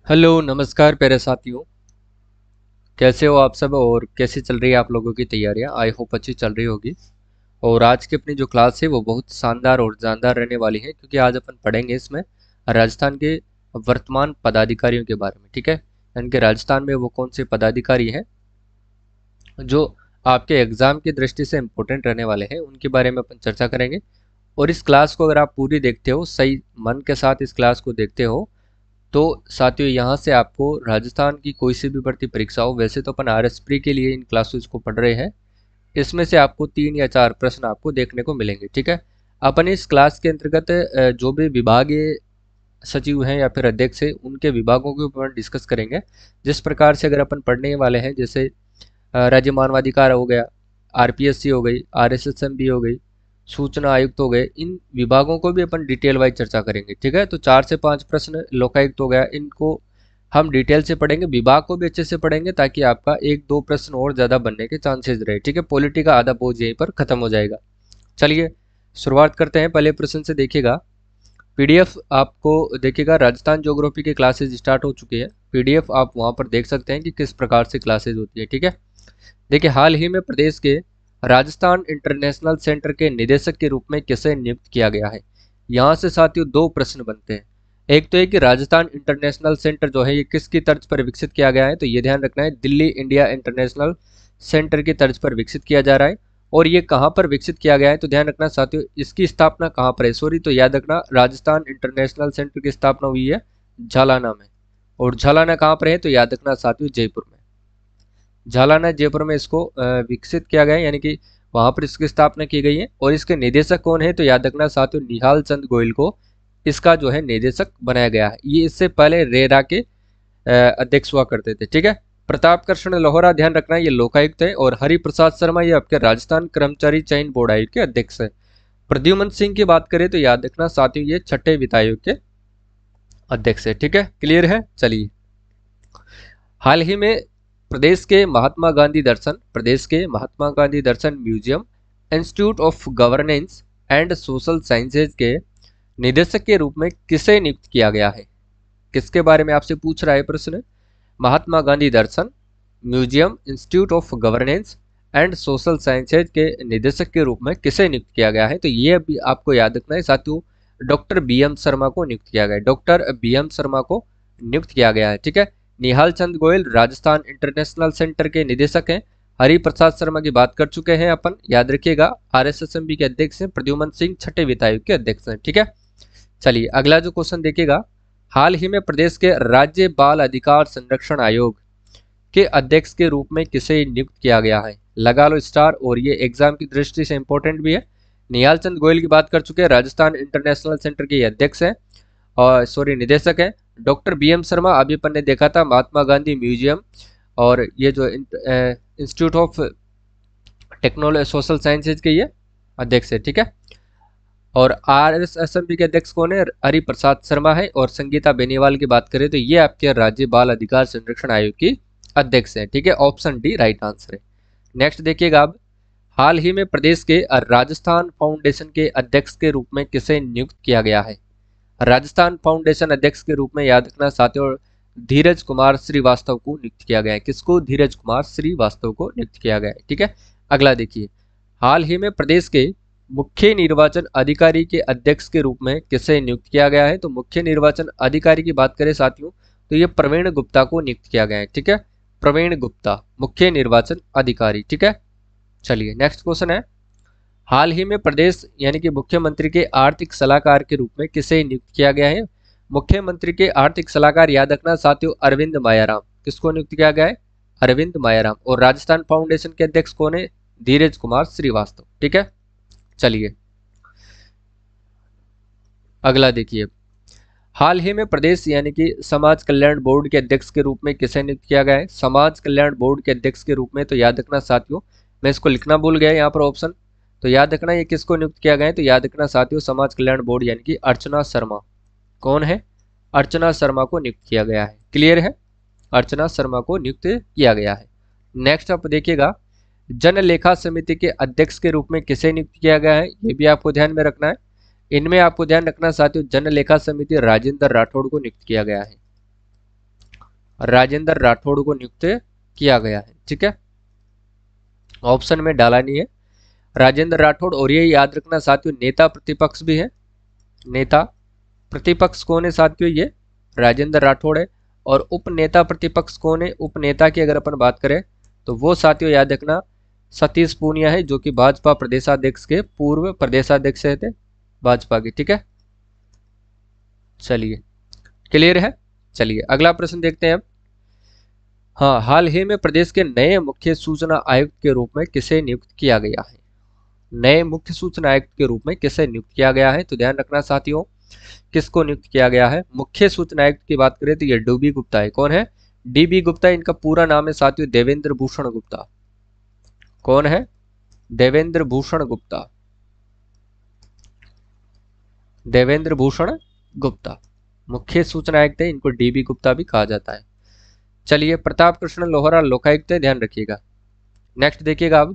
Hello नमस्कार प्यारे साथियों। कैसे हो आप सब और कैसी चल रही है आप लोगों की तैयारियां। आई होप अच्छी चल रही होगी। और आज की अपनी जो क्लास है वो बहुत शानदार और जानदार रहने वाली है, क्योंकि आज अपन पढ़ेंगे इसमें राजस्थान के वर्तमान पदाधिकारियों के बारे में। ठीक है, यानी कि राजस्थान में वो कौन से पदाधिकारी हैं जो आपके एग्जाम की दृष्टि से इम्पोर्टेंट रहने वाले हैं, उनके बारे में अपन चर्चा करेंगे। और इस क्लास को अगर आप पूरी देखते हो, सही मन के साथ इस क्लास को देखते हो, तो साथियों यहाँ से आपको राजस्थान की कोई सी भी भर्ती परीक्षा हो, वैसे तो अपन आरएसप्री के लिए इन क्लासेस को पढ़ रहे हैं, इसमें से आपको 3 या 4 प्रश्न आपको देखने को मिलेंगे। ठीक है, अपन इस क्लास के अंतर्गत जो भी विभागीय सचिव हैं या फिर अध्यक्ष हैं उनके विभागों के ऊपर डिस्कस करेंगे। जिस प्रकार से अगर अपन पढ़ने वाले हैं, जैसे राज्य मानवाधिकार हो गया, आरपीएससी हो गई, आरएसएसएमबी हो गई, सूचना आयुक्त हो गए, इन विभागों को भी अपन डिटेल वाइज चर्चा करेंगे। ठीक है, तो 4 से 5 प्रश्न लोकायुक्त हो गया, इनको हम डिटेल से पढ़ेंगे, विभाग को भी अच्छे से पढ़ेंगे, ताकि आपका 1-2 प्रश्न और ज़्यादा बनने के चांसेस रहे। ठीक है, पॉलिटी का आधा बोझ यहीं पर खत्म हो जाएगा। चलिए शुरुआत करते हैं। पहले प्रश्न से देखिएगा, पीडीएफ आपको देखिएगा, राजस्थान ज्योग्राफी की क्लासेज स्टार्ट हो चुकी है। पीडीएफ आप वहां पर देख सकते हैं कि किस प्रकार से क्लासेज होती है। ठीक है, देखिए हाल ही में प्रदेश के राजस्थान इंटरनेशनल सेंटर के निदेशक के रूप में किसे नियुक्त किया गया है। यहाँ से साथियों 2 प्रश्न बनते हैं। एक तो है कि राजस्थान इंटरनेशनल सेंटर जो है ये किसकी तर्ज पर विकसित किया गया है, तो ये ध्यान रखना है, दिल्ली इंडिया इंटरनेशनल सेंटर की तर्ज पर विकसित किया जा रहा है। और ये कहाँ पर विकसित किया गया है, तो ध्यान रखना साथियों, इसकी स्थापना कहाँ पर है, सॉरी, तो याद रखना राजस्थान इंटरनेशनल सेंटर की स्थापना हुई है झालाना में। और झालाना कहाँ पर है, तो याद रखना साथियों जयपुर में। झालाना जयपुर में इसको विकसित किया गया है, यानी कि वहां पर इसकी स्थापना की गई है। और इसके निदेशक कौन है, तो याद रखना साथियों निहाल चंद गोयल को इसका जो है निदेशक बनाया गया है। ये इससे पहले रेरा के अध्यक्ष हुआ करते थे। ठीक है, प्रताप कृष्ण लोहरा ध्यान रखना ये लोकायुक्त है, और हरि प्रसाद शर्मा ये आपके राजस्थान कर्मचारी चयन बोर्ड आयोग के अध्यक्ष है। प्रद्युमन सिंह की बात करें तो याद रखना साथियों ये छठे वित्त आयोग के अध्यक्ष है। ठीक है, क्लियर है। चलिए, हाल ही में प्रदेश के Mahatma Gandhi Darshan museum, institute of governance and social sciences के निदेशक के रूप में किसे नियुक्त किया गया है। किसके बारे में आपसे पूछ रहा है प्रश्न, Mahatma Gandhi Darshan museum, institute of governance and social sciences के निदेशक के रूप में किसे नियुक्त किया गया है, तो ये भी आपको याद रखना है साथियों, डॉक्टर बीएम शर्मा को नियुक्त किया गया है। डॉक्टर बीएम शर्मा को नियुक्त किया गया है। ठीक है, निहाल चंद गोयल राजस्थान इंटरनेशनल सेंटर के निदेशक हैं। हरि प्रसाद शर्मा की बात कर चुके हैं अपन, याद रखिएगा, आरएसएसएमबी के अध्यक्ष हैं। प्रद्युमन सिंह छठे वित्त आयोग के अध्यक्ष हैं। ठीक है, चलिए अगला जो क्वेश्चन देखिएगा, हाल ही में प्रदेश के राज्य बाल अधिकार संरक्षण आयोग के अध्यक्ष के रूप में किसे नियुक्त किया गया है। लगा लो स्टार, और ये एग्जाम की दृष्टि से इंपॉर्टेंट भी है। निहाल चंद गोयल की बात कर चुके हैं, राजस्थान इंटरनेशनल सेंटर के अध्यक्ष हैं, और सॉरी निदेशक है। डॉक्टर बीएम शर्मा अभी अपन ने देखा था महात्मा गांधी म्यूजियम और ये जो institute of technology social sciences के ये अध्यक्ष है। ठीक है, और आरएसएसएमबी के अध्यक्ष कौन है, हरि प्रसाद शर्मा है। और संगीता बेनीवाल की बात करें तो ये आपके राज्य बाल अधिकार संरक्षण आयोग की अध्यक्ष है। ठीक है, ऑप्शन डी राइट आंसर है। नेक्स्ट देखिएगा, अब हाल ही में प्रदेश के राजस्थान फाउंडेशन के अध्यक्ष के रूप में किसे नियुक्त किया गया है। राजस्थान फाउंडेशन अध्यक्ष के रूप में याद रखना साथियों धीरज कुमार श्रीवास्तव को नियुक्त किया गया है। किसको, धीरज कुमार श्रीवास्तव को नियुक्त किया गया है। ठीक है, अगला देखिए, हाल ही में प्रदेश के मुख्य निर्वाचन अधिकारी के अध्यक्ष के रूप में किसे नियुक्त किया गया है, तो मुख्य निर्वाचन अधिकारी की बात करें साथियों तो ये प्रवीण गुप्ता को नियुक्त किया गया है। ठीक है, प्रवीण गुप्ता मुख्य निर्वाचन अधिकारी। ठीक है, चलिए नेक्स्ट क्वेश्चन है, हाल ही में प्रदेश यानी कि मुख्यमंत्री के आर्थिक सलाहकार के रूप में किसे नियुक्त किया गया है। मुख्यमंत्री के आर्थिक सलाहकार याद रखना साथियों अरविंद मायाराम। किसको नियुक्त किया गया है, अरविंद मायाराम। और राजस्थान फाउंडेशन के अध्यक्ष कौन है, धीरज कुमार श्रीवास्तव। ठीक है, चलिए अगला देखिए, हाल ही में प्रदेश यानी कि समाज कल्याण बोर्ड के अध्यक्ष के रूप में किसे नियुक्त किया गया है। समाज कल्याण बोर्ड के अध्यक्ष के रूप में तो याद रखना साथियों, मैं इसको लिखना भूल गया यहाँ पर ऑप्शन, तो याद रखना ये किसको नियुक्त किया गया है, तो याद रखना साथियों समाज कल्याण बोर्ड यानी कि अर्चना शर्मा। कौन है, अर्चना शर्मा को नियुक्त किया गया है। क्लियर है, अर्चना शर्मा को नियुक्त किया गया है। नेक्स्ट आप देखिएगा, जन लेखा समिति के अध्यक्ष के रूप में किसे नियुक्त किया गया है, ये भी आपको ध्यान में रखना है। इनमें आपको ध्यान रखना साथियों जन लेखा समिति राजेंद्र राठौड़ को नियुक्त किया गया है। राजेंद्र राठौड़ को नियुक्त किया गया है। ठीक है, ऑप्शन में डाला नहीं है राजेंद्र राठौड़। और ये याद रखना साथियों, नेता प्रतिपक्ष भी है। नेता प्रतिपक्ष कौन है साथियों? ये राजेंद्र राठौड़ है। और उपनेता प्रतिपक्ष कौन है? उपनेता की अगर अपन बात करें तो वो साथियों याद रखना सतीश पूनिया है, जो कि भाजपा प्रदेशाध्यक्ष के पूर्व प्रदेशाध्यक्ष थे भाजपा के। ठीक है, चलिए क्लियर है। चलिए अगला प्रश्न देखते हैं अब। हाँ, हाल ही में प्रदेश के नए मुख्य सूचना आयुक्त के रूप में किसे नियुक्त किया गया है? नए मुख्य सूचना आयुक्त के रूप में किसे नियुक्त किया गया है? तो ध्यान रखना साथियों, किसको नियुक्त किया गया है? मुख्य सूचना आयुक्त की बात करें तो ये डीबी गुप्ता है। कौन है? डीबी गुप्ता। इनका पूरा नाम है साथियों देवेंद्र भूषण गुप्ता। कौन है? देवेंद्र भूषण गुप्ता। देवेंद्र भूषण गुप्ता मुख्य सूचना आयुक्त है, इनको डीबी गुप्ता भी कहा जाता है। चलिए, प्रताप कृष्ण लोहरा लोकायुक्त है, ध्यान रखिएगा। नेक्स्ट देखिएगा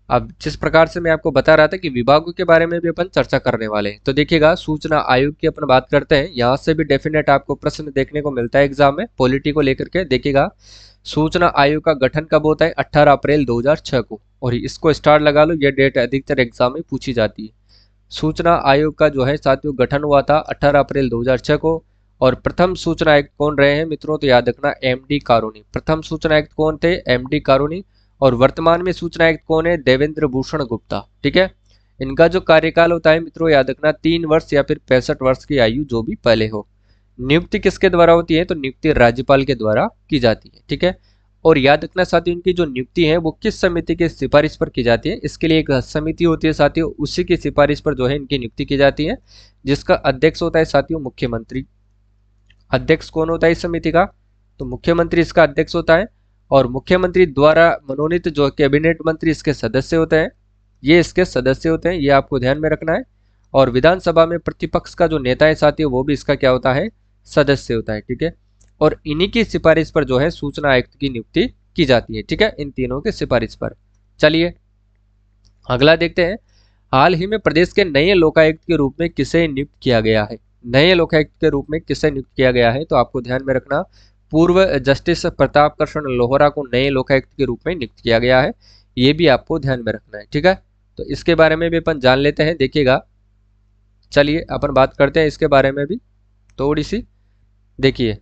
अब जिस प्रकार से मैं आपको बता रहा था कि विभागों के बारे में भी अपन चर्चा करने वाले हैं, तो देखिएगा सूचना आयोग की अपन बात करते हैं। यहाँ से भी डेफिनेट आपको प्रश्न देखने को मिलता है एग्जाम में पॉलिटी को लेकर के। देखिएगा सूचना आयोग का गठन कब होता है? 18 अप्रैल 2006 को। और इसको स्टार लगा लो, यह डेट अधिकतर एग्जाम में पूछी जाती है। सूचना आयोग का जो है साथियों गठन हुआ था 18 अप्रैल 2006 को। और प्रथम सूचना आयुक्त कौन रहे हैं मित्रों? तो याद रखना एमडी कारोनी। प्रथम सूचना आयुक्त कौन थे? एमडी कारोनी। और वर्तमान में सूचना आयुक्त कौन है? देवेंद्र भूषण गुप्ता। ठीक है, इनका जो कार्यकाल होता है मित्रों याद रखना 3 वर्ष या फिर 65 वर्ष की आयु जो भी पहले हो। नियुक्ति किसके द्वारा होती है? तो नियुक्ति राज्यपाल के द्वारा की जाती है। ठीक है, और याद रखना साथियों इनकी जो नियुक्ति है वो किस समिति की सिफारिश पर की जाती है? इसके लिए एक समिति होती है साथियों, उसी की सिफारिश पर जो है इनकी नियुक्ति की जाती है, जिसका अध्यक्ष होता है साथियों मुख्यमंत्री। अध्यक्ष कौन होता है इस समिति का? तो मुख्यमंत्री इसका अध्यक्ष होता है। और मुख्यमंत्री द्वारा मनोनीत जो कैबिनेट मंत्री इसके सदस्य होते हैं, ये इसके सदस्य होते हैं, ये आपको ध्यान में रखना है। और विधानसभा में प्रतिपक्ष का जो नेता है साथियों वो भी इसका क्या होता है? सदस्य होता है। ठीक है, और इन्हीं की सिफारिश पर जो है सूचना आयुक्त की नियुक्ति की जाती है। ठीक है, इन तीनों की सिफारिश पर। चलिए अगला देखते हैं। हाल ही में प्रदेश के नए लोकायुक्त के रूप में किसे नियुक्त किया गया है? नए लोकायुक्त के रूप में किसे नियुक्त किया गया है? तो आपको ध्यान में रखना पूर्व जस्टिस प्रताप कृष्ण लोहरा को नए लोकायुक्त के रूप में नियुक्त किया गया है, ये भी आपको ध्यान में रखना है। ठीक है, तो इसके बारे में भी अपन जान लेते हैं। देखिएगा, चलिए अपन बात करते हैं इसके बारे में भी थोड़ी सी। देखिए,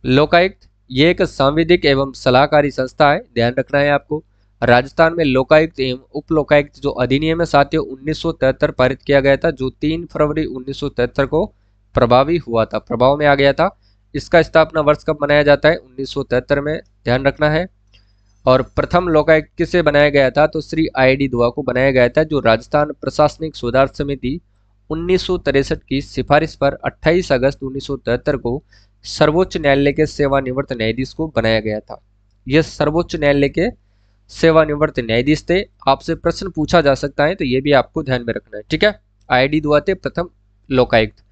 लोकायुक्त ये एक सांविधिक एवं सलाहकारी संस्था है, ध्यान रखना है आपको। राजस्थान में लोकायुक्त एवं उप लोकायुक्त जो अधिनियम है साथियों 1973 पारित किया गया था, जो 3 फरवरी 1973 को प्रभावी हुआ था, प्रभाव में आ गया था। इसका स्थापना वर्ष कब मनाया जाता है? 1973 में, ध्यान रखना है। और प्रथम लोकायुक्त किसे बनाया गया था? तो श्री आई.डी. दुआ को बनाया गया था, जो राजस्थान प्रशासनिक सुधार समिति 1963 की सिफारिश पर 28 अगस्त 1973 को सर्वोच्च न्यायालय के सेवानिवृत्त न्यायाधीश को बनाया गया था। यह सर्वोच्च न्यायालय के सेवानिवृत्त न्यायाधीश थे। आपसे प्रश्न पूछा जा सकता है, तो ये भी आपको ध्यान में रखना है। ठीक है, आई.डी. दुआ थे प्रथम लोकायुक्त।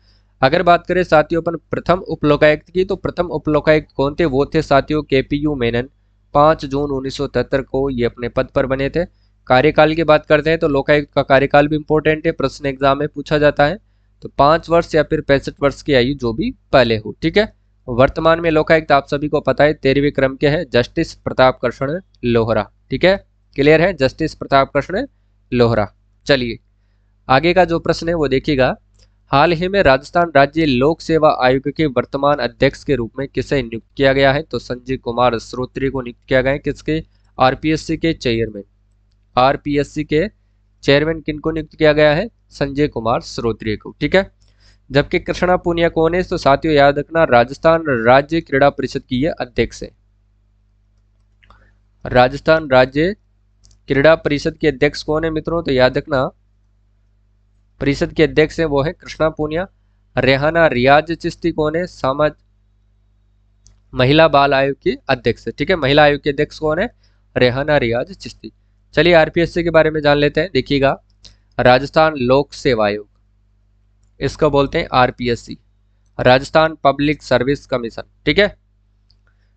अगर बात करें साथियों अपन प्रथम उप लोकायुक्त की, तो प्रथम उप लोकायुक्त कौन थे? वो थे साथियों केपीयू मेनन। 5 जून 1973 को ये अपने पद पर बने थे। कार्यकाल की बात करते हैं तो लोकायुक्त का कार्यकाल भी इंपॉर्टेंट है, प्रश्न एग्जाम में पूछा जाता है। तो 5 वर्ष या फिर 65 वर्ष की आयु जो भी पहले हो। ठीक है, वर्तमान में लोकायुक्त आप सभी को पता है 13वें क्रम के है, जस्टिस प्रताप कृष्ण लोहरा। ठीक है, क्लियर है, जस्टिस प्रताप कृष्ण लोहरा। चलिए आगे का जो प्रश्न है वो देखिएगा। हाल ही में राजस्थान राज्य लोक सेवा आयोग के वर्तमान अध्यक्ष के रूप में किसे नियुक्त किया गया है? तो संजय कुमार श्रोत्री को नियुक्त किया गया है। किसके? आरपीएससी के चेयरमैन। आरपीएससी के चेयरमैन किनको नियुक्त किया गया है? संजय कुमार श्रोत्री को। ठीक है, जबकि कृष्णा पूनिया कौन है? तो साथियों याद रखना राजस्थान राज्य क्रीड़ा परिषद की ये अध्यक्ष है। राजस्थान राज्य क्रीड़ा परिषद के अध्यक्ष कौन है मित्रों? तो याद रखना परिषद के अध्यक्ष है वो है कृष्णा पूनिया। रेहाना रियाज चिश्ती कौन है? समाज महिला बाल आयोग की अध्यक्ष है। ठीक है, महिला आयोग के अध्यक्ष कौन है? रेहाना रियाज चिश्ती। चलिए आरपीएससी के बारे में जान लेते हैं। देखिएगा, राजस्थान लोक सेवा आयोग, इसको बोलते हैं RPSC, Rajasthan public service commission. ठीक है,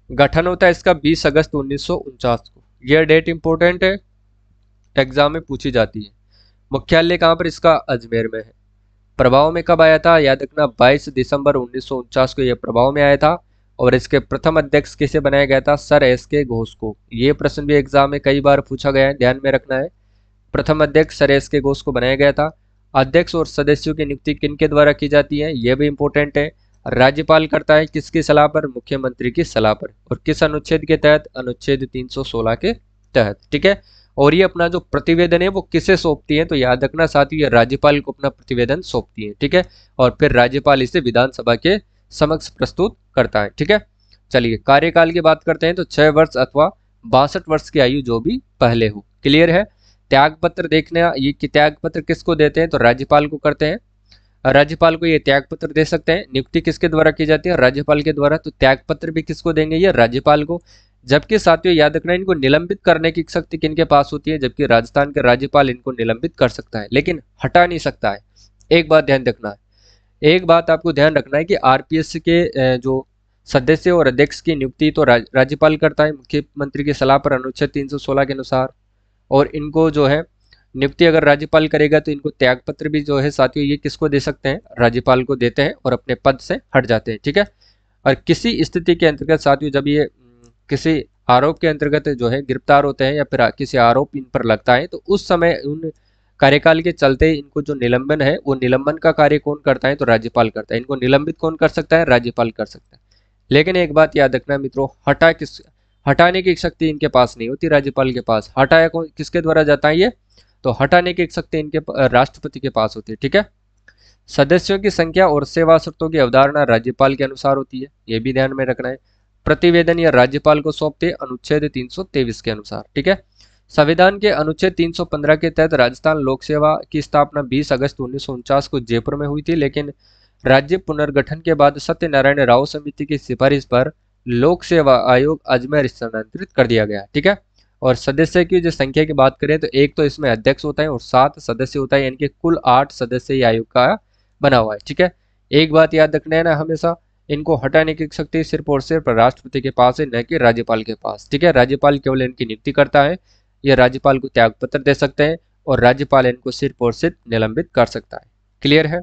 गठन होता है इसका 20 अगस्त 1949 को। यह डेट इंपॉर्टेंट है, एग्जाम में पूछी जाती है। मुख्यालय कहां पर इसका? अजमेर में है। प्रभाव में कब आया था? याद रखना 22 दिसंबर 1949 को यह प्रभाव में आया था। और इसके प्रथम अध्यक्ष किसे बनाया गया था? सर एस के घोष को। ये प्रश्न भी एग्जाम में कई बार पूछा गया है, ध्यान में रखना है। प्रथम अध्यक्ष सर एस के घोष को बनाया गया था। अध्यक्ष और सदस्यों की नियुक्ति किनके द्वारा की जाती है? यह भी इंपॉर्टेंट है। राज्यपाल करता है किसकी सलाह पर? मुख्यमंत्री की सलाह पर। और किस अनुच्छेद के तहत? अनुच्छेद 316 के तहत। ठीक है। और ये अपना जो प्रतिवेदन है वो किसे सौंपती है? तो याद रखना साथियों, ये राज्यपाल को अपना प्रतिवेदन सौंपती है। ठीक है। और फिर राज्यपाल इसे विधानसभा के समक्ष प्रस्तुत करता है। ठीक है। चलिए कार्यकाल की बात करते हैं तो 6 वर्ष अथवा 62 वर्ष की आयु जो भी पहले हो। क्लियर है। त्याग पत्र देखना, ये त्याग पत्र किसको देते हैं? तो राज्यपाल को करते हैं। राज्यपाल को ये त्याग पत्र दे सकते हैं। नियुक्ति किसके द्वारा की जाती है? राज्यपाल के द्वारा। तो त्याग पत्र भी किसको देंगे? ये राज्यपाल को। जबकि साथियों याद रखना, इनको निलंबित करने की शक्ति किनके पास होती है? जबकि राजस्थान के राज्यपाल इनको निलंबित कर सकता है लेकिन हटा नहीं सकता है। एक बात ध्यान रखना है, एक बात आपको ध्यान रखना है कि आरपीएस के जो सदस्य और अध्यक्ष की नियुक्ति तो राज्यपाल करता है मुख्यमंत्री की सलाह पर अनुच्छेद 316 के अनुसार। और इनको जो है नियुक्ति अगर राज्यपाल करेगा तो इनको त्याग पत्र भी जो है साथियों ये किसको दे सकते हैं? राज्यपाल को देते हैं और अपने पद से हट जाते हैं। ठीक है। और किसी स्थिति के अंतर्गत साथियों जब ये किसी आरोप के अंतर्गत जो है गिरफ्तार होते हैं या फिर किसी आरोप इन पर लगता है तो उस समय उन कार्यकाल के चलते इनको जो निलंबन है वो निलंबन का कार्य कौन करता है? तो राज्यपाल करता है। इनको निलंबित कौन कर सकता है? राज्यपाल कर सकता है। लेकिन एक बात याद रखना मित्रों, हटाने की शक्ति इनके पास नहीं होती राज्यपाल के पास। हटाया कौन किसके द्वारा जाता है ये? तो हटाने की शक्ति इनके राष्ट्रपति के पास होती है। ठीक है। सदस्यों की संख्या और सेवा शर्तों की अवधारणा राज्यपाल के अनुसार होती है, ये भी ध्यान में रखना है। प्रतिवेदन या राज्यपाल को सौंपते अनुच्छेद 323 के अनुसार। ठीक है। संविधान के अनुच्छेद 315 के तहत राजस्थान लोक सेवा की स्थापना 20 अगस्त 1949 को जयपुर में हुई थी, लेकिन राज्य पुनर्गठन के बाद सत्यनारायण राव समिति की सिफारिश पर लोक सेवा आयोग अजमेर स्थानांतरित कर दिया गया। ठीक है। और सदस्य की जो संख्या की बात करें तो एक तो इसमें अध्यक्ष होता है और 7 सदस्य होता है, यानी कि कुल 8 सदस्य आयोग का बना हुआ है। ठीक है। एक बात याद रखना है ना हमेशा, इनको हटाने की शक्ति सिर्फ और सिर्फ राष्ट्रपति के पास है, न कि राज्यपाल के पास। ठीक है। राज्यपाल केवल इनकी नियुक्ति करता है, यह राज्यपाल को त्याग पत्र दे सकते हैं और राज्यपाल इनको सिर्फ और सिर्फ निलंबित कर सकता है। क्लियर है।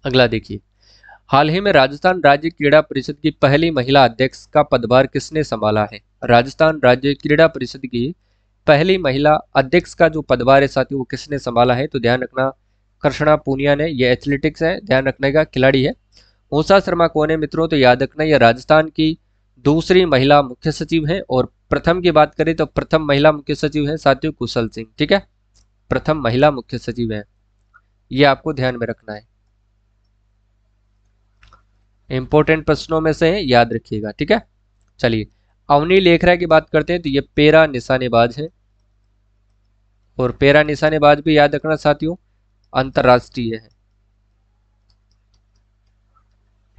अगला देखिए, हाल ही में राजस्थान राज्य क्रीड़ा परिषद की पहली महिला अध्यक्ष का पदभार किसने संभाला है? राजस्थान राज्य क्रीड़ा परिषद की पहली महिला अध्यक्ष का जो पदभार है साथियों वो किसने संभाला है? तो ध्यान रखना कृष्णा पूनिया ने। ये एथलेटिक्स है, ध्यान रखने का खिलाड़ी है। ऊषा शर्मा कौन है मित्रों? तो याद रखना ये राजस्थान की दूसरी महिला मुख्य सचिव है। और प्रथम की बात करें तो प्रथम महिला मुख्य सचिव है साथियों कुशल सिंह। ठीक है। प्रथम महिला मुख्य सचिव है, ये आपको ध्यान में रखना है, इंपॉर्टेंट प्रश्नों में से है, याद रखिएगा। ठीक है। चलिए अवनी लेखरा की बात करते हैं तो ये पैरा निशानेबाज है और पैरा निशानेबाज भी याद रखना साथियों अंतरराष्ट्रीय है।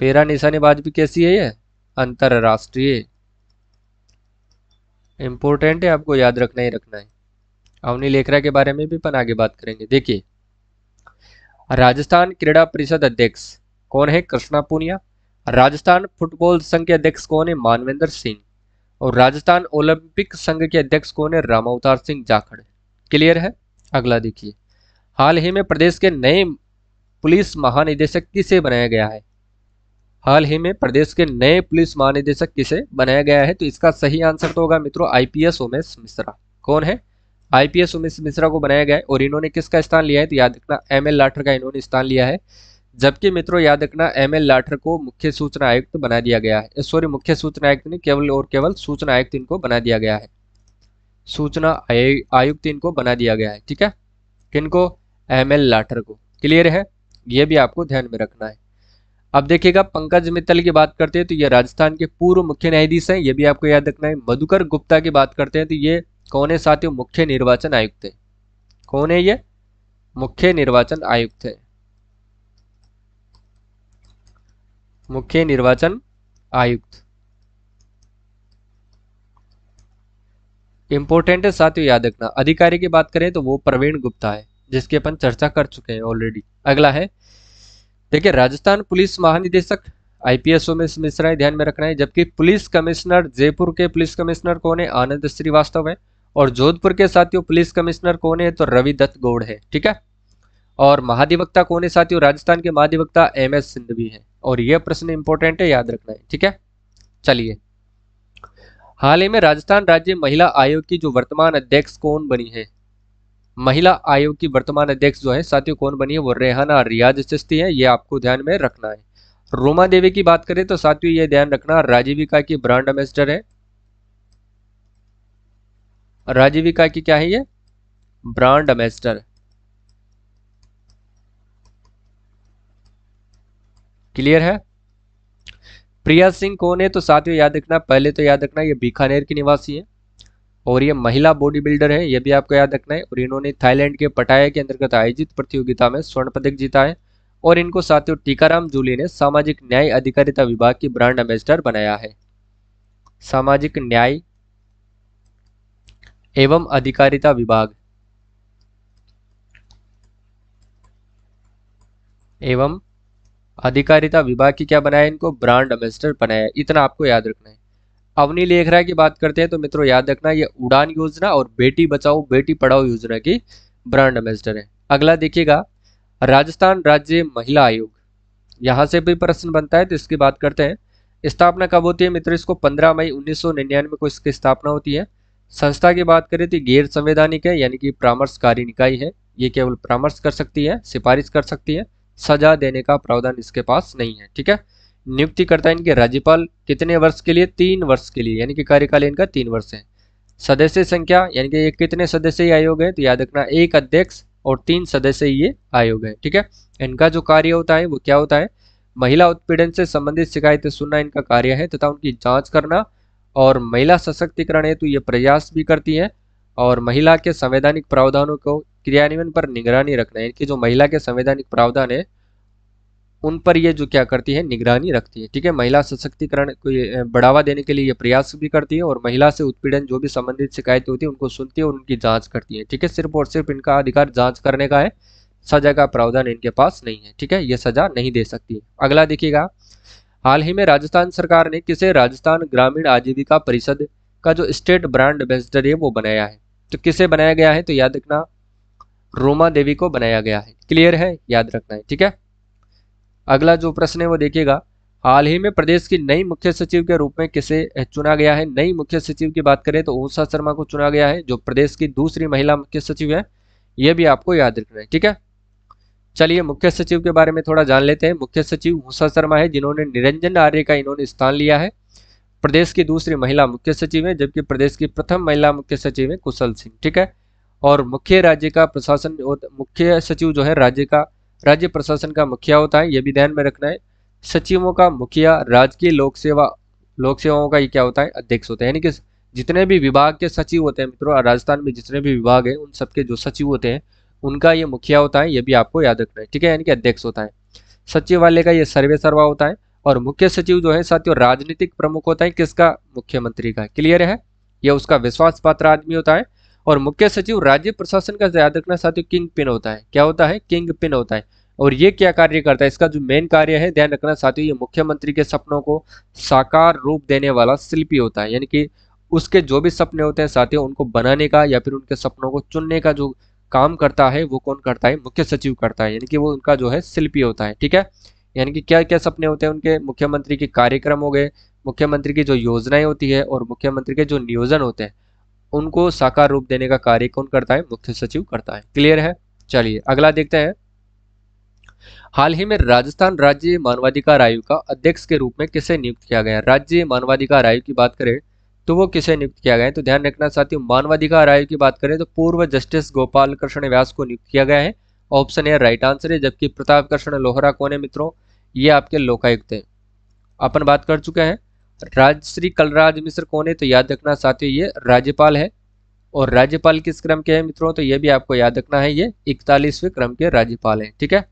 पैरा निशानेबाज भी कैसी है? ये अंतरराष्ट्रीय, इंपॉर्टेंट है, आपको याद रखना ही रखना है। अवनी लेखरा के बारे में भी अपन आगे बात करेंगे। देखिए राजस्थान क्रीड़ा परिषद अध्यक्ष कौन है? कृष्णा पूनिया। राजस्थान फुटबॉल संघ के अध्यक्ष कौन है? मानवेंद्र सिंह। और राजस्थान ओलंपिक संघ के अध्यक्ष कौन है? रामावतार सिंह जाखड़। क्लियर है। अगला देखिए, हाल ही में प्रदेश के नए पुलिस महानिदेशक किसे बनाया गया है? हाल ही में प्रदेश के नए पुलिस महानिदेशक किसे बनाया गया है? तो इसका सही आंसर तो होगा मित्रों आईपीएस उमेश मिश्रा। कौन है? आईपीएस उमेश मिश्रा को बनाया गया है। और इन्होंने किसका स्थान लिया है? तो याद रखना एमएल लाठर का इन्होंने स्थान लिया है। जबकि मित्रों याद रखना एमएल लाठर को मुख्य सूचना आयुक्त बना दिया गया है। सॉरी, मुख्य सूचना आयुक्त नहीं, केवल और केवल सूचना आयुक्त इनको बना दिया गया है। सूचना आयुक्त इनको बना दिया गया है। ठीक है। किनको? एमएल लाठर को। क्लियर है। ये भी आपको ध्यान में रखना है। अब देखिएगा पंकज मित्तल की बात करते हैं तो ये राजस्थान के पूर्व मुख्य न्यायाधीश हैं, ये भी आपको याद रखना है। मधुकर गुप्ता की बात करते हैं तो ये कौन है साथियों? मुख्य निर्वाचन आयुक्त है। कौन है ये? मुख्य निर्वाचन आयुक्त है, मुख्य निर्वाचन आयुक्त। इंपॉर्टेंट है साथियों, याद रखना। अधिकारी की बात करें तो वो प्रवीण गुप्ता है, जिसकी अपन चर्चा कर चुके हैं ऑलरेडी। अगला है देखिए राजस्थान पुलिस महानिदेशक आईपीएस उमेश मिश्रा है, ध्यान में रखना है। जबकि पुलिस कमिश्नर जयपुर के पुलिस कमिश्नर कौन है? आनंद श्रीवास्तव है। और जोधपुर के साथियों पुलिस कमिश्नर कौन है? तो रवि दत्त गौड़ है। ठीक है। और महाधिवक्ता कौन है साथियों? राजस्थान के महाधिवक्ता एमएस सिंघवी है। और यह प्रश्न इंपॉर्टेंट है, याद रखना है। ठीक है। चलिए, हाल ही में राजस्थान राज्य महिला आयोग की जो वर्तमान अध्यक्ष कौन बनी है? महिला आयोग की वर्तमान अध्यक्ष जो है साथियों कौन बनी है? वो रेहाना रियाज चिश्ती है, ये आपको ध्यान में रखना है। रोमा देवी की बात करें तो साथियों ये ध्यान रखना, राजीविका की ब्रांड एम्बेसडर है। राजीविका की क्या है? ये ब्रांड एम्बेसडर। क्लियर है? प्रिया सिंह कौन है? तो साथियों याद रखना, पहले तो याद रखना ये बीकानेर की निवासी है और ये महिला बॉडी बिल्डर है, ये भी आपको याद रखना है। और इन्होंने थाईलैंड के पटाया के अंतर्गत आयोजित प्रतियोगिता में स्वर्ण पदक जीता है। और इनको साथियों टीकाराम जूली ने सामाजिक न्याय अधिकारिता विभाग की ब्रांड एम्बेसडर बनाया है। सामाजिक न्याय एवं अधिकारिता विभाग एवं अधिकारिता विभाग की क्या बनाया? इनको ब्रांड एम्बेसडर बनाया। इतना आपको याद रखना है। अवनी लेखरा की बात करते हैं तो मित्रों याद रखना, ये उड़ान योजना और बेटी बचाओ बेटी पढ़ाओ योजना की ब्रांड एम्बेसडर है। अगला देखिएगा, राजस्थान राज्य महिला आयोग, यहां से भी प्रश्न बनता है तो इसकी बात करते हैं। स्थापना कब होती है मित्रों? इसको 15 मई 1999 को इसकी स्थापना होती है। संस्था की बात करें तो गैर संवैधानिक है, यानी कि परामर्शकारी निकाय है। ये केवल परामर्श कर सकती है, सिफारिश कर सकती है, सजा देने का प्रावधान इसके पास नहीं है। ठीक है। नियुक्ति करता है इनके राज्यपाल, कितने वर्ष के लिए? 3 वर्ष के लिए, यानी कि कार्यकाल इनका 3 वर्ष है। सदस्य संख्या, यानी कि ये कितने सदस्यीय आयोग है? तो याद रखना, 1 अध्यक्ष और 3 सदस्यीय ये आयोग है। ठीक है। इनका जो कार्य होता है वो क्या होता है? महिला उत्पीड़न से संबंधित शिकायतें सुनना इनका कार्य है तथा उनकी जांच करना, और महिला सशक्तिकरण हेतु ये प्रयास भी करती है, और महिला के संवैधानिक प्रावधानों को क्रियान्वयन पर निगरानी रखना है। इनकी जो महिला के संवैधानिक प्रावधान है उन पर ये जो क्या करती है? निगरानी रखती है। ठीक है। महिला सशक्तिकरण को ये बढ़ावा देने के लिए ये प्रयास भी करती है, और महिला से उत्पीड़न जो भी संबंधित शिकायतें होती है उनको सुनती है और उनकी जांच करती है। ठीक है। सिर्फ और सिर्फ इनका अधिकार जांच करने का है, सजा का प्रावधान इनके पास नहीं है। ठीक है। ये सजा नहीं दे सकती। अगला देखिएगा, हाल ही में राजस्थान सरकार ने किसे राजस्थान ग्रामीण आजीविका परिषद का जो स्टेट ब्रांड एम्बेसडर है वो बनाया है? तो किसे बनाया गया है? तो याद रखना, रोमा देवी को बनाया गया है। क्लियर है? याद रखना है। ठीक है। अगला जो प्रश्न है वो देखिएगा, हाल ही में प्रदेश की नई मुख्य सचिव के रूप में किसे चुना गया है? नई मुख्य सचिव की बात करें तो उषा शर्मा को चुना गया है, जो प्रदेश की दूसरी महिला मुख्य सचिव है। यह भी आपको याद रखना है। ठीक है। चलिए मुख्य सचिव के बारे में थोड़ा जान लेते हैं। मुख्य सचिव उषा शर्मा है, जिन्होंने निरंजन आर्य का इन्होंने स्थान लिया है। प्रदेश की दूसरी महिला मुख्य सचिव है, जबकि प्रदेश की प्रथम महिला मुख्य सचिव है कुशल सिंह। ठीक है। और मुख्य राज्य का प्रशासन, मुख्य सचिव जो है राज्य का, राज्य प्रशासन का मुखिया होता है, यह भी ध्यान में रखना है। सचिवों का मुखिया राजकीय लोक सेवाओं का ये क्या होता है? अध्यक्ष होता है। यानी कि जितने भी विभाग के सचिव होते हैं मित्रों, राजस्थान में जितने भी विभाग है उन सबके जो सचिव होते हैं उनका ये मुखिया होता है, ये भी आपको याद रखना है। ठीक है। यानी कि अध्यक्ष होता है। सचिवालय का ये सर्वे सर्वा होता है। और मुख्य सचिव जो है साथियों राजनीतिक प्रमुख होता है, किसका? मुख्यमंत्री का। क्लियर है? यह उसका विश्वास पात्र आदमी होता है। और मुख्य सचिव राज्य प्रशासन का याद रखना साथियों किंग पिन होता है। क्या होता है? किंग पिन होता है। और ये क्या कार्य करता है? इसका जो मेन कार्य है ध्यान रखना साथियों, ये मुख्यमंत्री के सपनों को साकार रूप देने वाला शिल्पी होता है। यानी कि उसके जो भी सपने होते हैं साथियों उनको बनाने का या फिर उनके सपनों को चुनने का जो काम करता है वो कौन करता है? मुख्य सचिव करता है। यानी कि वो उनका जो है शिल्पी होता है। ठीक है। यानी कि क्या क्या सपने होते हैं उनके? मुख्यमंत्री के कार्यक्रम हो गए, मुख्यमंत्री की जो योजनाएं होती है और मुख्यमंत्री के जो नियोजन होते हैं उनको साकार रूप देने का कार्य कौन करता है? मुख्य सचिव करता है। क्लियर है? चलिए अगला देखते हैं, हाल ही में राजस्थान राज्य मानवाधिकार आयोग का अध्यक्ष के रूप में किसे नियुक्त किया गया? राज्य मानवाधिकार आयोग की बात करें तो वो किसे नियुक्त किया गया है? तो ध्यान रखना साथियों, मानवाधिकार आयोग की बात करें तो पूर्व जस्टिस गोपाल कृष्ण व्यास को नियुक्त किया गया है। ऑप्शन ए राइट आंसर है। जबकि प्रताप कृष्ण लोहरा कौन है मित्रों? ये आपके लोकायुक्त है, अपन बात कर चुके हैं। राजश्री कलराज मिश्र कौन है? तो याद रखना साथियों ये राज्यपाल है। और राज्यपाल किस क्रम के हैं मित्रों? तो ये भी आपको याद रखना है, ये 41वें क्रम के राज्यपाल हैं। ठीक है।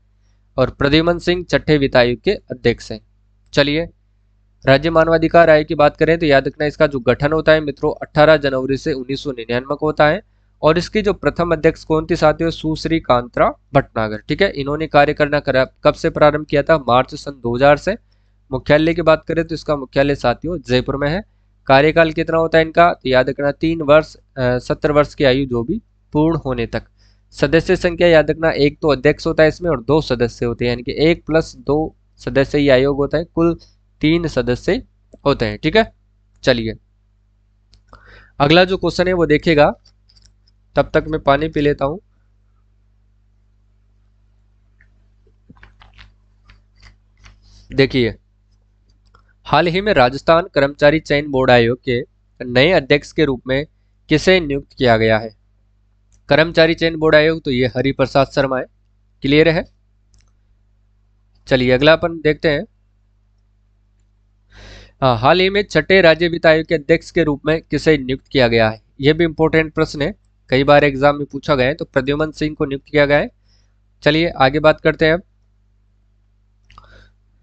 और प्रद्युमन सिंह छठे वित्त आयोग के अध्यक्ष हैं। चलिए राज्य मानवाधिकार आयोग की बात करें तो याद रखना इसका जो गठन होता है मित्रों 18 जनवरी से 1999 को होता है। और इसकी जो प्रथम अध्यक्ष कौन थी साथियों? सुश्री कांत्रा भटनागर। ठीक है। इन्होंने कार्य करना कब से प्रारंभ किया था? मार्च सन 2000 से। मुख्यालय की बात करें तो इसका मुख्यालय साथियों जयपुर में है। कार्यकाल कितना होता है इनका? तो याद रखना 3 वर्ष, 70 वर्ष की आयु जो भी पूर्ण होने तक। सदस्य संख्या याद रखना, एक तो अध्यक्ष होता है इसमें और 2 सदस्य होते हैं, यानी कि 1 + 2 सदस्य आयोग होता है। कुल 3 सदस्य होते हैं। ठीक है, चलिए अगला जो क्वेश्चन है वो देखिएगा, तब तक मैं पानी पी लेता हूं। देखिए, हाल ही में राजस्थान कर्मचारी चयन बोर्ड आयोग के नए अध्यक्ष के रूप में किसे नियुक्त किया गया है? कर्मचारी चयन बोर्ड आयोग, तो ये हरिप्रसाद शर्मा है। क्लियर है? चलिए अगला अपन देखते हैं। हाँ, हाल ही में छठे राज्य वित्त आयोग के अध्यक्ष के रूप में किसे नियुक्त किया गया है? यह भी इंपॉर्टेंट प्रश्न है, कई बार एग्जाम में पूछा गया है। तो प्रद्युमन सिंह को नियुक्त किया गया है। चलिए आगे बात करते हैं अब।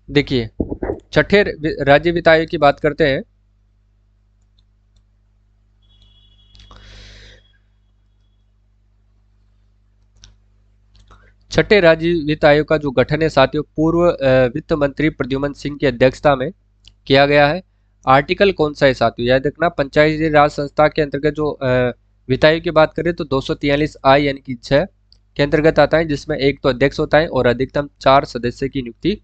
देखिए, छठे राज्य वित्त आयोग की बात करते हैं। छठे राज्य वित्त आयोग का जो गठन है साथियों, पूर्व वित्त मंत्री प्रद्युमन सिंह की अध्यक्षता में किया गया है। आर्टिकल कौन सा है साथियों, याद रखना। पंचायती राज संस्था के अंतर्गत जो वित्त आयोग की बात करें तो 243 आई यानी कि 6 के अंतर्गत आता है, जिसमें एक तो अध्यक्ष होता है और अधिकतम 4 सदस्य की नियुक्ति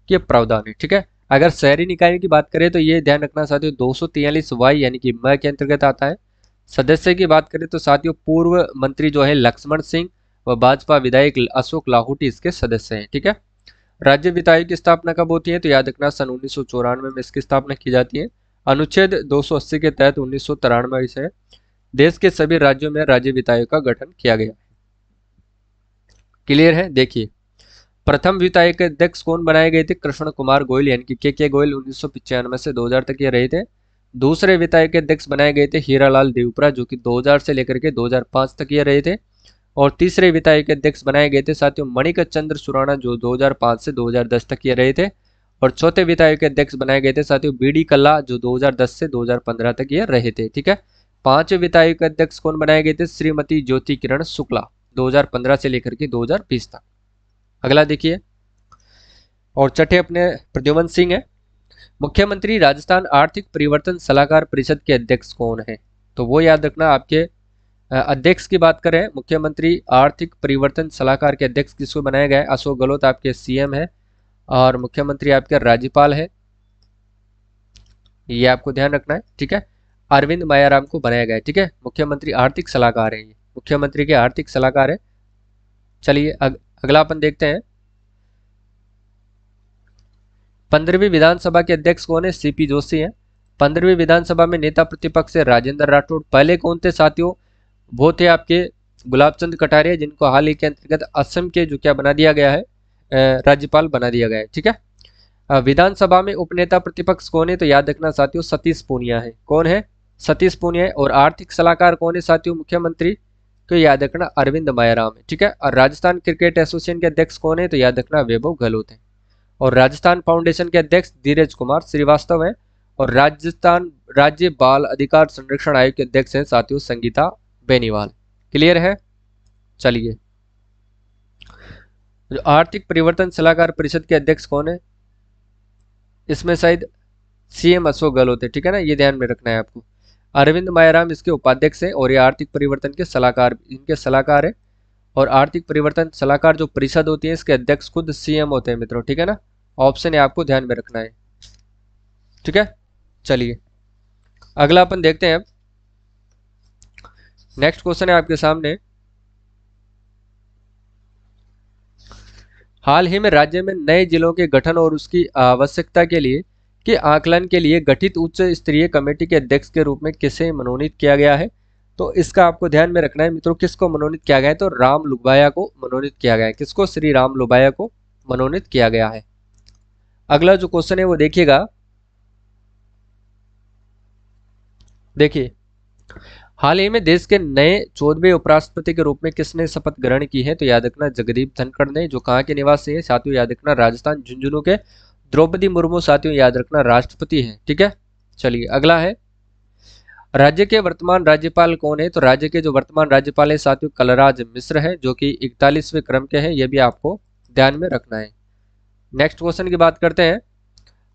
के प्रावधान है। ठीक है, अगर शहरी निकाय की बात करें तो ये ध्यान रखना साथियों, 243 वाई यानी कि म के अंतर्गत आता है। सदस्य की बात करें तो साथियों, पूर्व मंत्री जो है लक्ष्मण सिंह व भाजपा विधायक अशोक लाहौटी इसके सदस्य हैं। ठीक है, राज्य वित्त आयोग की स्थापना कब होती है? तो याद रखना सन 1994 में इसकी स्थापना की जाती है। अनुच्छेद 280 के तहत 1993 से देश के सभी राज्यों में राज्य वित्त आयोग का गठन किया गया। क्लियर है? देखिए, प्रथम वित्त आयोग के अध्यक्ष कौन बनाए गए थे? कृष्ण कुमार गोयल यानी कि के गोयल 1995 से 2000 तक ये रहे थे। दूसरे वित्त आयोग के अध्यक्ष बनाए गए थे हीरालाल देवपरा, जो कि 2000 से लेकर के 2005 तक ये रहे थे। और तीसरे वित्त आयोग के अध्यक्ष बनाए गए थे साथियों मणिक चंद्र सुराणा, जो 2005 से 2010 तक ये रहे थे। और चौथे वित्त आयोग के अध्यक्ष बनाए गए थे साथियों बीडी कल्ला, जो 2010 से 2015 तक ये रहे थे। ठीक है, पांचवें वित्त आयोग के अध्यक्ष कौन बनाए गए थे? श्रीमती ज्योति किरण शुक्ला, 2015 से लेकर के 2020 तक। अगला देखिए, और छठे अपने प्रद्युमन सिंह है। मुख्यमंत्री राजस्थान आर्थिक परिवर्तन सलाहकार परिषद के अध्यक्ष कौन है? तो वो याद रखना, आपके अध्यक्ष की बात करें, मुख्यमंत्री आर्थिक परिवर्तन सलाहकार के अध्यक्ष किसको बनाया गया है? अशोक गहलोत आपके सीएम है और मुख्यमंत्री आपके राज्यपाल है, ये आपको ध्यान रखना है। ठीक है, अरविंद मायाराम को बनाया गया है। ठीक है, मुख्यमंत्री आर्थिक सलाहकार है, ये मुख्यमंत्री के आर्थिक सलाहकार है। चलिए अगला अपन देखते हैं। 15वीं विधानसभा के अध्यक्ष कौन है? सीपी जोशी है। 15वीं विधानसभा में नेता प्रतिपक्ष है राजेंद्र राठौड़। पहले कौन थे साथियों? वो थे आपके गुलाब चंद कटारिया, जिनको हाल ही के अंतर्गत असम के जो क्या बना दिया गया है, राज्यपाल बना दिया गया है। ठीक है, विधानसभा में उपनेता प्रतिपक्ष कौन है? तो याद रखना साथियों, सतीश पूनिया है। कौन है? सतीश पूनिया है। और आर्थिक सलाहकार कौन है साथियों? मुख्यमंत्री, तो याद रखना अरविंद मायाराम है। ठीक है, और राजस्थान क्रिकेट एसोसिएशन के अध्यक्ष कौन है? तो याद रखना वैभव गहलोत है। और राजस्थान फाउंडेशन के अध्यक्ष धीरज कुमार श्रीवास्तव हैं। और राजस्थान राज्य बाल अधिकार संरक्षण आयोग के अध्यक्ष हैं साथियों संगीता बेनीवाल। क्लियर है? चलिए, जो आर्थिक परिवर्तन सलाहकार परिषद के अध्यक्ष कौन है? इसमें शायद सीएम अशोक गहलोत है। ठीक है ना, ये ध्यान में रखना है आपको। अरविंद मायाराम इसके उपाध्यक्ष हैं और ये आर्थिक परिवर्तन के सलाहकार, इनके सलाहकार है। और आर्थिक परिवर्तन सलाहकार जो परिषद होती है, इसके अध्यक्ष खुद सीएम होते हैं मित्रों। ठीक है ना, ऑप्शन है आपको ध्यान में रखना है। ठीक है, चलिए अगला अपन देखते हैं। अब नेक्स्ट क्वेश्चन है आपके सामने। हाल ही में राज्य में नए जिलों के गठन और उसकी आवश्यकता के लिए के आकलन के लिए गठित उच्च स्तरीय कमेटी के अध्यक्ष के रूप में किसे मनोनीत किया गया है? तो इसका आपको ध्यान में रखना है मित्रों, किसको मनोनीत किया गया है? तो राम लुबाया को मनोनीत किया गया है। किसको? श्री राम लुबाया को मनोनीत किया गया है। अगला जो क्वेश्चन है वो देखिएगा। देखिए, हाल ही में देश के नए 14वें उपराष्ट्रपति के रूप में किसने शपथ ग्रहण की है? तो याद रखना जगदीप धनखड़ ने, जो कहाँ के निवासी है साथियों? याद रखना राजस्थान झुंझुनू के। द्रौपदी मुर्मू साथियों याद रखना राष्ट्रपति हैं। ठीक है, चलिए अगला है, राज्य के वर्तमान राज्यपाल कौन है? तो राज्य के जो वर्तमान राज्यपाल है साथियों कलराज मिश्र है, जो कि 41वें क्रम के हैं, ये भी आपको ध्यान में रखना है। नेक्स्ट क्वेश्चन की बात करते हैं।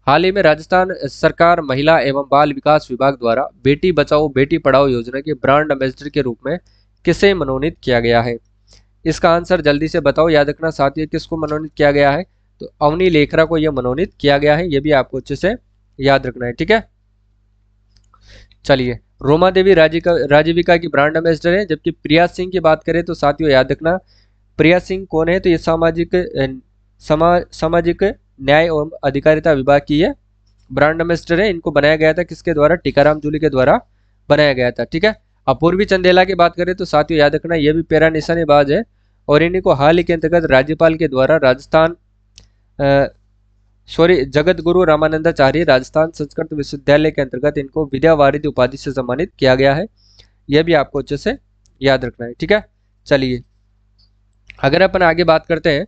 हाल ही में राजस्थान सरकार महिला एवं बाल विकास विभाग द्वारा बेटी बचाओ बेटी पढ़ाओ योजना के ब्रांड एम्बेसडर के रूप में किसे मनोनीत किया गया है? इसका आंसर जल्दी से बताओ। याद रखना साथियों, किसको मनोनीत किया गया है? तो अवनी लेखरा को यह मनोनीत किया गया है, यह भी आपको अच्छे से याद रखना है। ठीक है, चलिए, रोमा देवी राजीविका की ब्रांड एम्बेसडर है। जबकि प्रिया सिंह की बात करें तो साथियों याद रखना, प्रिया सिंह कौन है, तो ये सामाजिक न्याय एवं अधिकारिता विभाग की है ब्रांड एम्बेसडर है। इनको बनाया गया था किसके द्वारा, टीकाराम जूली के द्वारा बनाया गया था। ठीक है। अपूर्वी चंदेला की बात करें तो साथियों याद रखना, ये भी पैरा निशानेबाज है और इन्हीं को हाल ही के अंतर्गत राज्यपाल के द्वारा राजस्थान जगत गुरु रामानंदाचार्य राजस्थान संस्कृत विश्वविद्यालय के अंतर्गत इनको विद्या वारिधि उपाधि से सम्मानित किया गया है। यह भी आपको अच्छे से याद रखना है। ठीक है। चलिए, अगर अपन आगे बात करते हैं,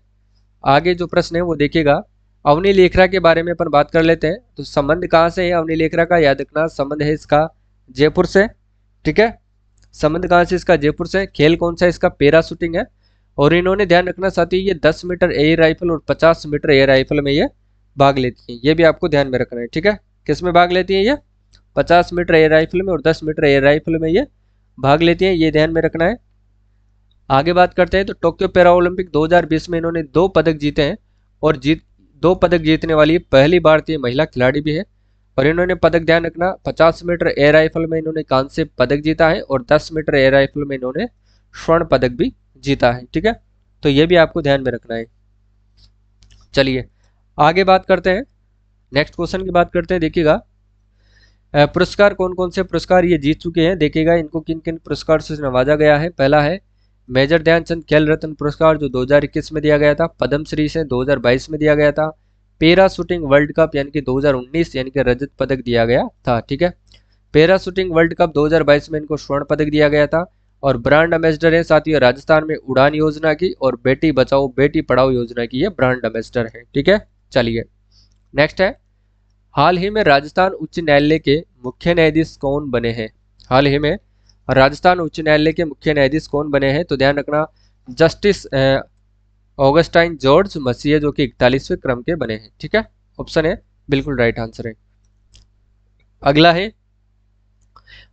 आगे जो प्रश्न है वो देखिएगा, अवनी लेखरा के बारे में अपन बात कर लेते हैं। तो संबंध कहाँ से है अवनी लेखरा का, याद रखना संबंध है इसका जयपुर से। ठीक है। संबंध कहाँ से इसका, जयपुर से। खेल कौन सा है इसका, पैरा शूटिंग है। और इन्होंने ध्यान रखना साथियों, ये 10 मीटर एयर राइफल और 50 मीटर एयर राइफल में ये भाग लेती हैं। ये भी आपको ध्यान में रखना है। ठीक है। किस में भाग लेती हैं ये, 50 मीटर एयर राइफल में और 10 मीटर एयर राइफल में ये भाग लेती हैं, ये ध्यान में रखना है। आगे बात करते हैं तो टोक्यो पैरा ओलंपिक 2020 में इन्होंने 2 पदक जीते हैं और 2 पदक जीतने वाली पहली भारतीय महिला खिलाड़ी भी है। और इन्होंने पदक ध्यान रखना, 50 मीटर एयर राइफल में इन्होंने कांस्य पदक जीता है और 10 मीटर एयर राइफल में इन्होंने स्वर्ण पदक भी जीता है। ठीक है। तो ये भी आपको ध्यान में रखना है। चलिए आगे बात करते हैं, नेक्स्ट क्वेश्चन की बात करते हैं। देखिएगा, पुरस्कार कौन कौन से पुरस्कार ये जीत चुके हैं, देखिएगा इनको किन किन पुरस्कार से नवाजा गया है। पहला है मेजर ध्यानचंद खेल रत्न पुरस्कार जो 2021 में दिया गया था। पद्मश्री से 2022 में दिया गया था। पैरा शूटिंग वर्ल्ड कप यानी कि 2019 यानी कि रजत पदक दिया गया था। ठीक है। पैरा शूटिंग वर्ल्ड कप 2022 में इनको स्वर्ण पदक दिया गया था। और ब्रांड एम्बेसडर है साथियों राजस्थान में उड़ान योजना की और बेटी बचाओ बेटी पढ़ाओ योजना की ये ब्रांड एम्बेसडर है। ठीक है। चलिए नेक्स्ट है, हाल ही में राजस्थान उच्च न्यायालय के मुख्य न्यायाधीश कौन बने हैं। हाल ही में राजस्थान उच्च न्यायालय के मुख्य न्यायाधीश कौन बने हैं, तो ध्यान रखना जस्टिस ऑगस्टाइन जॉर्ज मसीह जो कि 41वें क्रम के बने हैं। ठीक है। ऑप्शन है बिल्कुल राइट आंसर है। अगला है,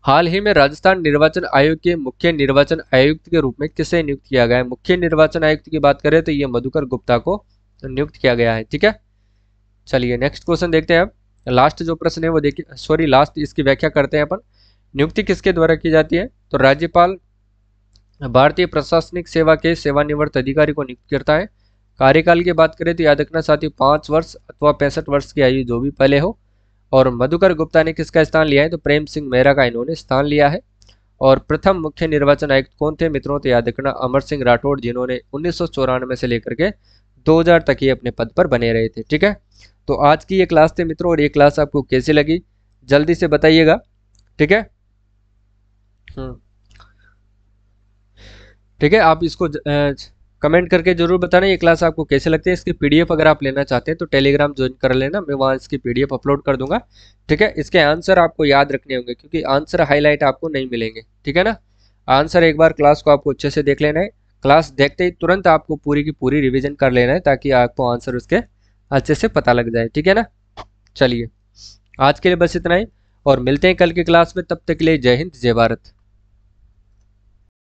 हाल ही में राजस्थान निर्वाचन आयोग के मुख्य निर्वाचन आयुक्त के रूप में किसे नियुक्त किया गया है। मुख्य निर्वाचन आयुक्त की बात करें तो ये मधुकर गुप्ता को नियुक्त किया गया है। ठीक है। चलिए नेक्स्ट क्वेश्चन देखते हैं। अब लास्ट जो प्रश्न है वो देखिए, सॉरी लास्ट इसकी व्याख्या करते हैं अपन। नियुक्ति किसके द्वारा की जाती है, तो राज्यपाल भारतीय प्रशासनिक सेवा के सेवानिवृत्त अधिकारी को नियुक्त करता है। कार्यकाल की बात करें तो याद रखना साथियों 5 वर्ष अथवा 65 वर्ष की आयु जो भी पहले हो। और मधुकर गुप्ता ने किसका स्थान लिया है, तो प्रेम सिंह मेहरा का इन्होंने स्थान लिया है। और प्रथम मुख्य निर्वाचन आयुक्त कौन थे मित्रों, तो याद रखना अमर सिंह राठौड़ जिन्होंने 1994 से लेकर के 2000 तक ये अपने पद पर बने रहे थे। ठीक है। तो आज की ये क्लास थे मित्रों, और ये क्लास आपको कैसी लगी जल्दी से बताइएगा। ठीक है। ठीक है, आप इसको कमेंट करके जरूर बताना ये क्लास आपको कैसे लगती है। इसकी पीडीएफ अगर आप लेना चाहते हैं तो टेलीग्राम ज्वाइन कर लेना, मैं वहाँ इसकी पीडीएफ अपलोड कर दूंगा। ठीक है। इसके आंसर आपको याद रखने होंगे क्योंकि आंसर हाईलाइट आपको नहीं मिलेंगे। ठीक है ना, आंसर एक बार क्लास को आपको अच्छे से देख लेना है। क्लास देखते ही तुरंत आपको पूरी की पूरी रिविजन कर लेना है ताकि आपको आंसर उसके अच्छे से पता लग जाए। ठीक है ना। चलिए आज के लिए बस इतना ही और मिलते हैं कल की क्लास में, तब तक के लिए जय हिंद जय भारत।